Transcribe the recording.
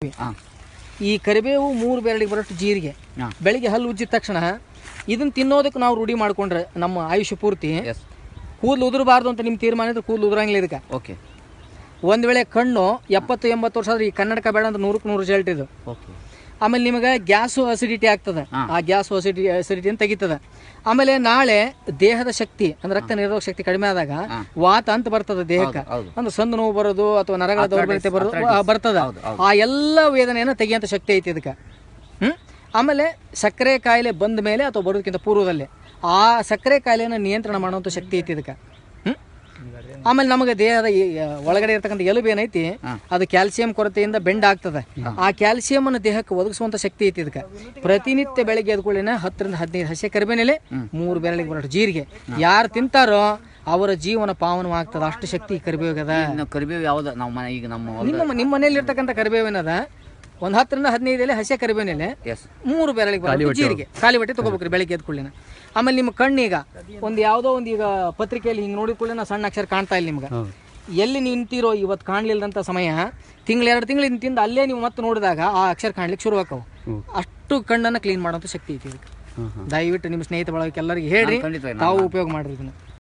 ಈ ಕರಿಬೇವು 3 ಬೆರಳಿಗೆ ಬರೋಷ್ಟು ಜೀರಿಗೆ ಬೆಳಿಗ್ಗೆ ಹಲ್ಲು ಉಜ್ಜಿದ ತಕ್ಷಣ ಇದನ್ನ ತಿನ್ನೋದಕ್ಕೆ ನಾವು ರೂಢಿ ಮಾಡ್ಕೊಂಡ್ರೆ ನಮ್ಮ ಆಯುಷ್ಯ ಪೂರ್ತಿ ಕೂದಲು ಉದುರಬಾರ್ದು ಅಂತ ನಿಮ್ಮ ತೀರ್ಮಾನ ಇದ್ರೆ ಕೂದಲು ಉದುರಂಗಿಲ್ಲ ಇದಕ್ಕೆ. ಓಕೆ. ಒಂದು ವೇಳೆ ಕಣ್ಣು 70-80 ವರ್ಷ ಆದ್ರೆ ಈ ಕನ್ನಡಕ ಬೇಡ ಅಂತ 100ಕ್ಕೆ 100 ರಿಸಲ್ಟ್ ಇದು. ಆಮೇಲೆ ನಿಮಗೆ ಗ್ಯಾಸು ಅಸಿಡಿಟಿ ಆಗ್ತದೆ, ಆ ಗ್ಯಾಸು ಅಸಿಡಿಟಿಯನ್ನು ತೆಗಿತದೆ. ಆಮೇಲೆ ನಾಳೆ ದೇಹದ ಶಕ್ತಿ ಅಂದ್ರೆ ರಕ್ತ ನಿರೋಧಕ ಶಕ್ತಿ ಕಡಿಮೆ ಆದಾಗ ವಾತ ಅಂತ ಬರ್ತದೆ ದೇಹಕ್ಕೆ, ಅಂದ್ರೆ ಸಂದು ನೋವು ಬರೋದು ಅಥವಾ ನರಗಳ ದೌರ್ಬಲ್ಯತೆ ಬರ್ತದೆ. ಆ ಎಲ್ಲ ವೇದನೆಯನ್ನು ತೆಗಿಯಂತ ಶಕ್ತಿ ಐತಿ ಇದಕ್ಕೆ. ಆಮೇಲೆ ಸಕ್ಕರೆ ಕಾಯಿಲೆ ಬಂದ ಮೇಲೆ ಅಥವಾ ಬರೋದಕ್ಕಿಂತ ಪೂರ್ವದಲ್ಲಿ ಆ ಸಕ್ಕರೆ ಕಾಯಿಲೆಯನ್ನು ನಿಯಂತ್ರಣ ಮಾಡುವಂಥ ಶಕ್ತಿ ಐತಿ ಇದಕ್ಕೆ. ಆಮೇಲೆ ನಮಗೆ ದೇಹದ ಒಳಗಡೆ ಇರ್ತಕ್ಕಂಥ ಎಲುಬು ಏನೈತಿ ಅದು ಕ್ಯಾಲ್ಸಿಯಂ ಕೊರತೆಯಿಂದ ಬೆಂಡ್ ಆಗ್ತದೆ. ಆ ಕ್ಯಾಲ್ಸಿಯಂ ಅನ್ನು ದೇಹಕ್ಕೆ ಒದಗಿಸುವಂತ ಶಕ್ತಿ ಐತಿ ಇದಕ್ಕೆ. ಪ್ರತಿನಿತ್ಯ ಬೆಳಗ್ಗೆ ಎದ್ಕೊಳ್ಳಿನ 10ರಿಂದ 15 ಹಸಿ ಕರಿಬೇನೆಲೆ 3 ಬೆರಳಿಗೆ ಬರೋಷ್ಟು ಜೀರಿಗೆ ಯಾರು ತಿಂತಾರೋ ಅವರ ಜೀವನ ಪಾವನವಾಗ್ತದೆ. ಅಷ್ಟು ಶಕ್ತಿ ಕರಿಬೇವದ. ಕರಿಬೇವು ಯಾವ್ದು ಈಗ ನಿಮ್ಮ ಮನೆಯಲ್ಲಿ ಇರ್ತಕ್ಕಂಥ ಕರಿಬೇವಿನದ ಒಂದು 10ರಿಂದ 15 ಎಲೆ ಹಸಿ ಕರಿಬೇನೆಲೆ 3 ಬೆರಳಿಗೆ ಬರೋಷ್ಟು ಜೀರಿಗೆ ಖಾಲಿ ಹೊಟ್ಟೆ ತಗೋಬೇಕ್ರಿ ಬೆಳಗ್ಗೆ ಎದ್ಕೊಳ್ಳಿನ. ಆಮೇಲೆ ನಿಮ್ಮ ಕಣ್ಣೀಗ ಒಂದು ಯಾವುದೋ ಒಂದು ಈಗ ಪತ್ರಿಕೆಯಲ್ಲಿ ಹಿಂಗೆ ನೋಡಿದ ಕೂಡಲೇ ಸಣ್ಣ ಅಕ್ಷರ ಕಾಣ್ತಾ ಇಲ್ಲ ನಿಮ್ಗೆ. ಎಲ್ಲಿ ನಿಂತಿರೋ ಇವತ್ತು ಕಾಣಲಿಲ್ಲದಂಥ ಸಮಯ 2 ತಿಂಗಳು ನಿಂತಿಂದ ಅಲ್ಲೇ ನೀವು ಮತ್ತೆ ನೋಡಿದಾಗ ಆ ಅಕ್ಷರ ಕಾಣ್ಲಿಕ್ಕೆ ಶುರು ಆಕವು. ಅಷ್ಟು ಕಣ್ಣನ್ನು ಕ್ಲೀನ್ ಮಾಡೋಂಥ ಶಕ್ತಿ ಐತಿ ಇದಕ್ಕೆ. ದಯವಿಟ್ಟು ನಿಮ್ಮ ಸ್ನೇಹಿತ ಬಳಗಕ್ಕೆ ಎಲ್ಲರಿಗೆ ಹೇಳ್ರಿ, ತಾವು ಉಪಯೋಗ ಮಾಡ್ರಿ ಇದನ್ನು.